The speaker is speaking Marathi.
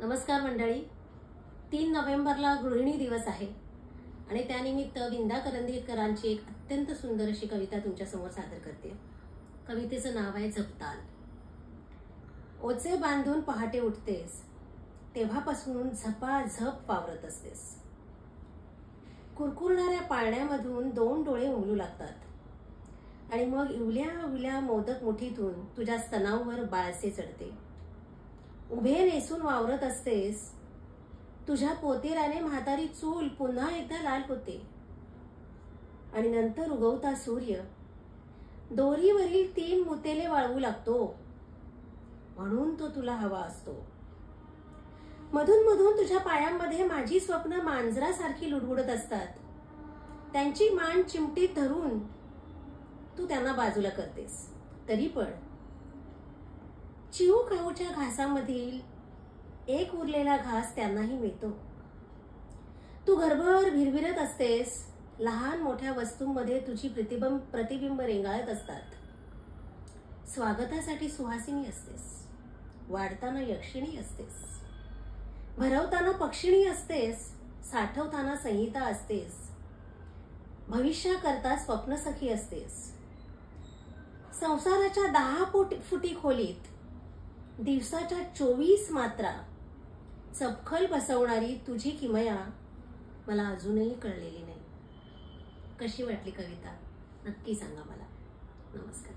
नमस्कार मंडळी, 3 नोव्हेंबरला गृहिणी दिवस आहे आणि त्यानिमित्त विंदा करंदीकरांची एक अत्यंत सुंदर अशी कविता तुमच्या समोर सादर करते। कवितेचं नाव आहे झपताल। ओचे बांधून पहाटे उठतेस तेव्हापासून झपाझप वावरत असतेस। कुरकुरणाऱ्या पाळण्यामधून 2 डोळे उमलू लागतात आणि मग इवल्या मोदक मुठीतून तुझ्या स्तनांवर बाळसे चढते। उभे नेसून वावरत असतेस, तुझ्या पोतेराने म्हातारी चूल पुन्हा एकदा लाल होते आणि नंतर उगवता सूर्य दोरीवरील 3 मुतेले वाळवू लागतो, म्हणून तो तुला हवा असतो। मधून मधून तुझ्या पायांमध्ये माझी स्वप्न मांजरासारखी लुडबुडत असतात। त्यांची मान चिमटीत धरून तू त्यांना बाजूला करतेस, तरी पण चिऊ काऊच्या घासामधील एक उरलेला घास त्यांनाही मिळतो। तू घरभर भिरभिरत असतेस, लहान मोठ्या वस्तूंमध्ये तुझी प्रतिबिंब रेंगाळत असतात। स्वागतासाठी सुहासिनी असतेस, वाढताना यक्षिणी असतेस, भरवताना पक्षिणी असतेस, साठवताना संहिता असतेस, भविष्याकरता स्वप्नसखी असतेस। संसाराच्या 10 फुटी खोलीत दिवसाच्या 24 मात्रा चपखल बसवणारी तुझी किमया मला अजूनही कळलेली नाही। कशी वाटली कविता नक्की सांगा मला। नमस्कार।